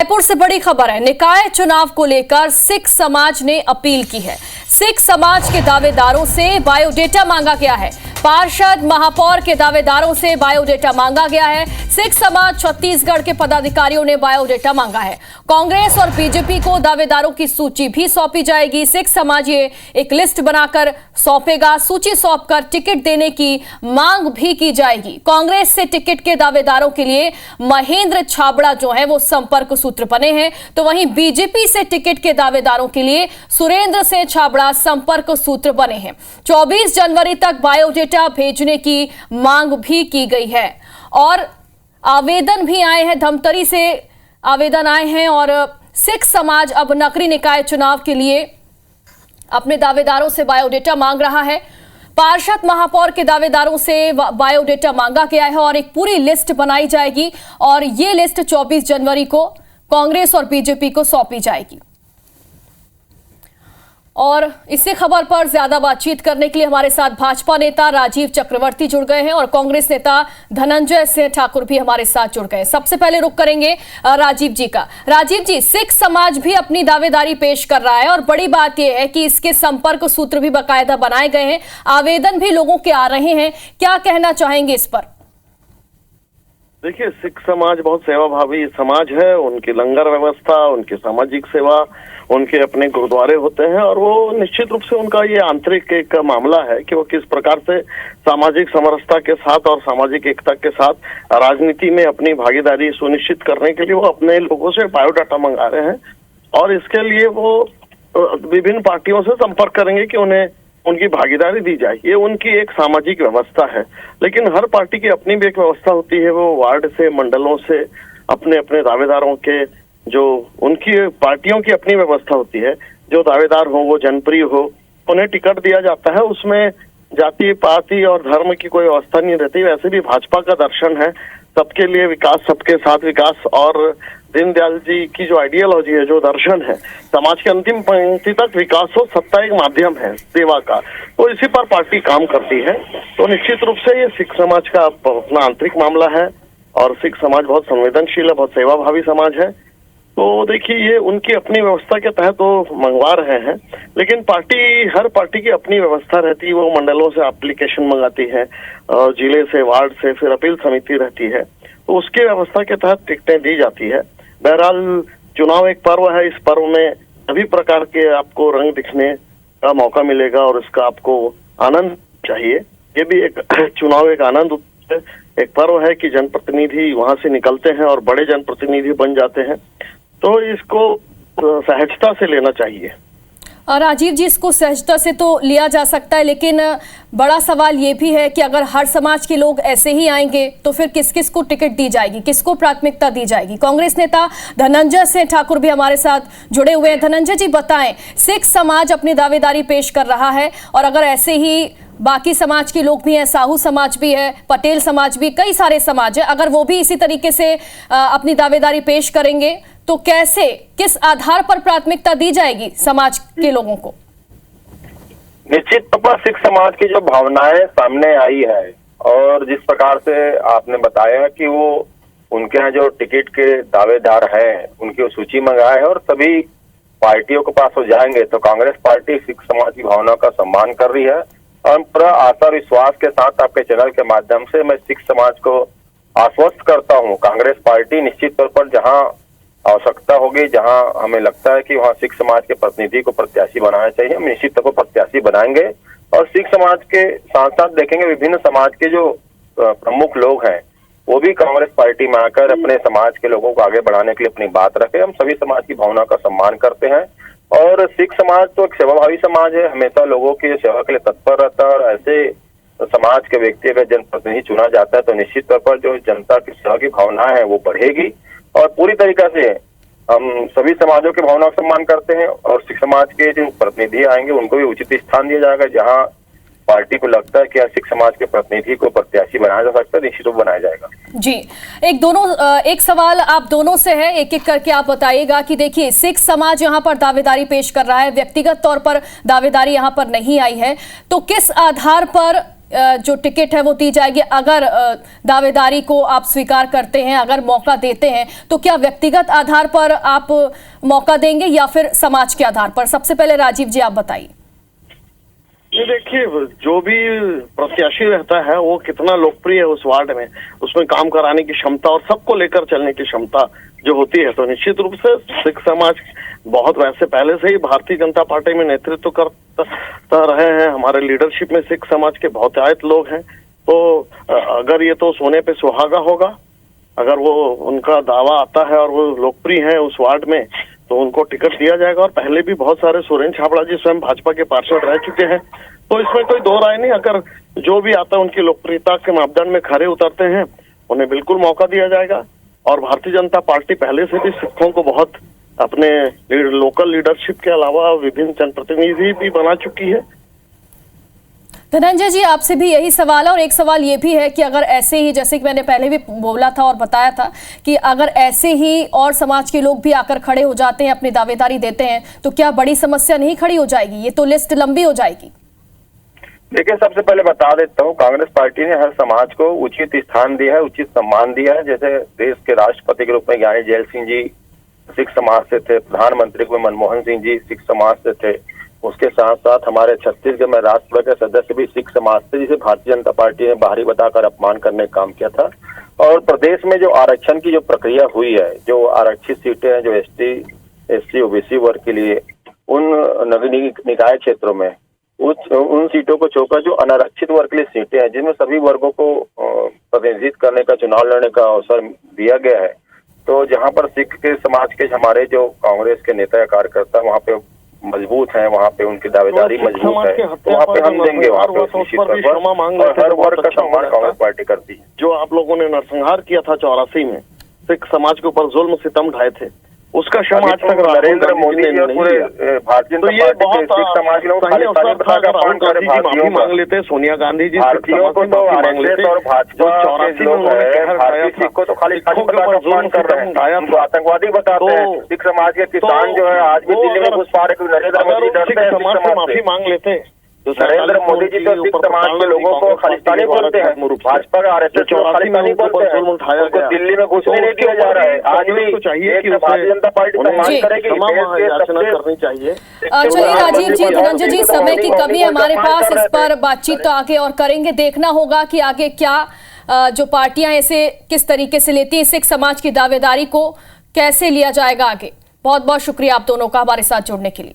जयपुर से बड़ी खबर है। निकाय चुनाव को लेकर सिख समाज ने अपील की है। सिख समाज के दावेदारों से बायोडेटा मांगा गया है। पार्षद महापौर के दावेदारों से बायोडेटा मांगा गया है। सिख समाज छत्तीसगढ़ के पदाधिकारियों ने बायोडेटा मांगा है। कांग्रेस और बीजेपी को दावेदारों की सूची भी सौंपी जाएगी। सिख समाज ये एक लिस्ट बनाकर सौंपेगा। सूची सौंपकर टिकट देने की मांग भी की जाएगी। कांग्रेस से टिकट के दावेदारों के लिए महेंद्र छाबड़ा जो है वो संपर्क सूत्र बने हैं, तो वहीं बीजेपी से टिकट के दावेदारों के लिए सुरेंद्र सिंह छाबड़ा संपर्क सूत्र बने हैं। 24 जनवरी तक बायोडेटा भेजने की मांग भी की गई है और आवेदन भी आए हैं। धमतरी से आवेदन आए हैं और सिख समाज अब नगरीय निकाय चुनाव के लिए अपने दावेदारों से बायोडेटा मांग रहा है। पार्षद महापौर के दावेदारों से बायोडेटा मांगा गया है और एक पूरी लिस्ट बनाई जाएगी और ये लिस्ट 24 जनवरी को कांग्रेस और बीजेपी को सौंपी जाएगी। और इसी खबर पर ज्यादा बातचीत करने के लिए हमारे साथ भाजपा नेता राजीव चक्रवर्ती जुड़ गए हैं और कांग्रेस नेता धनंजय सिंह ठाकुर भी हमारे साथ जुड़ गए। सबसे पहले रुख करेंगे राजीव जी का। राजीव जी, सिख समाज भी अपनी दावेदारी पेश कर रहा है और बड़ी बात यह है कि इसके संपर्क सूत्र भी बाकायदा बनाए गए हैं। आवेदन भी लोगों के आ रहे हैं, क्या कहना चाहेंगे इस पर? देखिए, सिख समाज बहुत सेवाभावी समाज है। उनकी लंगर व्यवस्था, उनकी सामाजिक सेवा, उनके अपने गुरुद्वारे होते हैं और वो निश्चित रूप से उनका ये आंतरिक एक मामला है कि वो किस प्रकार से सामाजिक समरसता के साथ और सामाजिक एकता के साथ राजनीति में अपनी भागीदारी सुनिश्चित करने के लिए वो अपने लोगों से बायोडाटा मंगा रहे हैं और इसके लिए वो विभिन्न पार्टियों से संपर्क करेंगे कि उन्हें उनकी भागीदारी दी जाए। ये उनकी एक सामाजिक व्यवस्था है, लेकिन हर पार्टी की अपनी भी एक व्यवस्था होती है। वो वार्ड से, मंडलों से अपने अपने दावेदारों के, जो उनकी पार्टियों की अपनी व्यवस्था होती है, जो दावेदार हो वो जनप्रिय हो, उन्हें टिकट दिया जाता है। उसमें जाति, पाति और धर्म की कोई व्यवस्था नहीं रहती। वैसे भी भाजपा का दर्शन है सबके लिए विकास, सबके साथ विकास और दीनदयाल जी की जो आइडियोलॉजी है, जो दर्शन है, समाज के अंतिम पंक्ति तक विकास हो, सत्ता एक माध्यम है सेवा का, तो इसी पर पार्टी काम करती है। तो निश्चित रूप से ये सिख समाज का अपना आंतरिक मामला है और सिख समाज बहुत संवेदनशील है, बहुत सेवाभावी समाज है। तो देखिए, ये उनकी अपनी व्यवस्था के तहत वो मंगवा रहे हैं, लेकिन हर पार्टी की अपनी व्यवस्था रहती है। वो मंडलों से एप्लीकेशन मंगाती है और जिले से, वार्ड से, फिर अपील समिति रहती है, तो उसकी व्यवस्था के तहत टिकटें दी जाती है। बहरहाल चुनाव एक पर्व है। इस पर्व में सभी प्रकार के आपको रंग दिखने का मौका मिलेगा और इसका आपको आनंद चाहिए। ये भी एक चुनाव एक आनंद, एक पर्व है कि जनप्रतिनिधि वहां से निकलते हैं और बड़े जनप्रतिनिधि बन जाते हैं, तो इसको सहजता से लेना चाहिए। राजीव जी, इसको सहजता से तो लिया जा सकता है, लेकिन बड़ा सवाल ये भी है कि अगर हर समाज के लोग ऐसे ही आएंगे तो फिर किस किस को टिकट दी जाएगी, किसको प्राथमिकता दी जाएगी? कांग्रेस नेता धनंजय सिंह ठाकुर भी हमारे साथ जुड़े हुए हैं। धनंजय जी बताएं, सिख समाज अपनी दावेदारी पेश कर रहा है और अगर ऐसे ही बाकी समाज के लोग भी हैं, साहू समाज भी है, पटेल समाज भी, कई सारे समाज है, अगर वो भी इसी तरीके से अपनी दावेदारी पेश करेंगे तो कैसे, किस आधार पर प्राथमिकता दी जाएगी समाज के लोगों को? निश्चित तौर पर सिख समाज की जो भावनाएं सामने आई है और जिस प्रकार से आपने बताया कि वो उनके यहाँ जो टिकट के दावेदार हैं उनकी वो सूची मंगाए है और सभी पार्टियों के पास वो जाएंगे, तो कांग्रेस पार्टी सिख समाज की भावना का सम्मान कर रही है। और पूरा आशा विश्वास के साथ आपके चैनल के माध्यम से मैं सिख समाज को आश्वस्त करता हूँ, कांग्रेस पार्टी निश्चित तौर पर जहाँ आवश्यकता होगी, जहां हमें लगता है कि वहां सिख समाज के प्रतिनिधि को प्रत्याशी बनाना चाहिए, हम निश्चित तौर पर प्रत्याशी बनाएंगे। और सिख समाज के साथ साथ देखेंगे विभिन्न समाज के जो प्रमुख लोग हैं वो भी कांग्रेस पार्टी में आकर अपने समाज के लोगों को आगे बढ़ाने के लिए अपनी बात रखे। हम सभी समाज की भावना का सम्मान करते हैं और सिख समाज तो एक सेवाभावी समाज है, हमेशा लोगों की सेवा के लिए तत्पर रहता है और ऐसे समाज के व्यक्ति अगर जनप्रतिनिधि चुना जाता है तो निश्चित तौर पर जो जनता की सेवा की भावना है वो बढ़ेगी और पूरी तरीके से हम सभी समाजों की भावना का सम्मान करते हैं और सिख समाज के जो प्रतिनिधि आएंगे उनको भी उचित स्थान दिया जाएगा। जहां पार्टी को लगता है कि सिख समाज के प्रतिनिधि को प्रत्याशी बनाया जा सकता है, निश्चित रूप बनाया जाएगा। जी, एक सवाल आप दोनों से है, एक एक करके आप बताइएगा कि देखिए, सिख समाज यहाँ पर दावेदारी पेश कर रहा है, व्यक्तिगत तौर पर दावेदारी यहाँ पर नहीं आई है, तो किस आधार पर जो टिकट है वो दी जाएगी अगर दावेदारी को आप स्वीकार करते हैं, अगर मौका देते हैं, तो क्या व्यक्तिगत आधार पर आप मौका देंगे या फिर समाज के आधार पर? सबसे पहले राजीव जी आप बताइए। देखिए, जो भी प्रत्याशी रहता है वो कितना लोकप्रिय है उस वार्ड में, उसमें काम कराने की क्षमता और सबको लेकर चलने की क्षमता जो होती है, तो निश्चित रूप से सिख समाज बहुत वैसे पहले से ही भारतीय जनता पार्टी में नेतृत्व करता रहे हैं। हमारे लीडरशिप में सिख समाज के बहुत आयत लोग हैं, तो अगर ये तो सोने पे सुहागा होगा, अगर वो उनका दावा आता है और वो लोकप्रिय है उस वार्ड में, तो उनको टिकट दिया जाएगा। और पहले भी बहुत सारे सुरेंद्र छाबड़ा जी स्वयं भाजपा के पार्षद रह चुके हैं, तो इसमें कोई दो राय नहीं। अगर जो भी आता है उनकी लोकप्रियता के मापदंड में खरे उतरते हैं, उन्हें बिल्कुल मौका दिया जाएगा। और भारतीय जनता पार्टी पहले से भी सिखों को बहुत अपने लोकल लीडरशिप के अलावा विभिन्न जनप्रतिनिधि भी बना चुकी है। धनंजय जी, आपसे भी यही सवाल है और एक सवाल ये भी है कि अगर ऐसे ही, जैसे कि मैंने पहले भी बोला था और बताया था कि अगर ऐसे ही और समाज के लोग भी आकर खड़े हो जाते हैं, अपनी दावेदारी देते हैं, तो क्या बड़ी समस्या नहीं खड़ी हो जाएगी? ये तो लिस्ट लंबी हो जाएगी। देखिए, सबसे पहले बता देता हूँ, कांग्रेस पार्टी ने हर समाज को उचित स्थान दिया है, उचित सम्मान दिया है। जैसे देश के राष्ट्रपति के रूप में ज्ञानी जैल सिंह जी सिख समाज से थे, प्रधानमंत्री में मनमोहन सिंह जी सिख समाज से थे, उसके साथ साथ हमारे छत्तीसगढ़ में राज्यसभा के सदस्य भी सिख समाज से, जिसे भारतीय जनता पार्टी ने बाहरी बताकर अपमान करने का काम किया था। और प्रदेश में जो आरक्षण की जो प्रक्रिया हुई है, जो आरक्षित सीटें हैं जो एसटी ओबीसी वर्ग के लिए, उन नगरीय निकाय क्षेत्रों में उन सीटों को छोड़कर जो अनारक्षित वर्ग के लिए सीटें हैं, जिनमें सभी वर्गों को प्रतिनिधित्व करने का, चुनाव लड़ने का अवसर दिया गया है, तो जहां पर सिख के समाज के हमारे जो कांग्रेस के नेता या कार्यकर्ता वहां पे मजबूत हैं, वहां पे उनकी दावेदारी मजबूत है, तो वहां पे हम देंगे, वहां पे निश्चित तौर पर हर वर्ग का सम्मान कांग्रेस पार्टी करती है। जो आप लोगों ने नरसंहार किया था 84 में, सिख समाज के ऊपर जुल्म सितम ढाए थे, उसका क्षमा आज तक नरेंद्र मोदी जी और पूरे भारतीय जनता पार्टी के सिख समाज के लोग माफी मांग लेते, सोनिया गांधी जी भारतीयों को तो आरएसएस और भाजपा के लोग भारतीय सिख को तो खाली अपमान कर रहे हैं, उनको आतंकवादी बताते हैं। सिख समाज के किसान जो है आज भी दिल्ली में घुस पा रहे, नरेंद्र मोदी डरते हैं सिख समाज से। मांग लेते, नरेंद्र मोदी जी तो सिख समाज के लोगों को खालिस्तानी बोलते हैं, भाजपा का आरएसएस को खालिस्तानी बोलते हैं, उनको दिल्ली में घुसने नहीं दिया जा रहा है। आज भी चाहिए कि भारतीय जनता पार्टी सम्मान करेगी, करनी चाहिए। चलिए राजीव जी, धनंजय जी, समय की कमी है हमारे पास, इस पर बातचीत तो आगे और करेंगे। देखना होगा कि आगे क्या जो पार्टियां इसे किस तरीके से लेती है, सिख समाज की दावेदारी को कैसे लिया जाएगा आगे। बहुत बहुत शुक्रिया आप दोनों का हमारे साथ जुड़ने के लिए।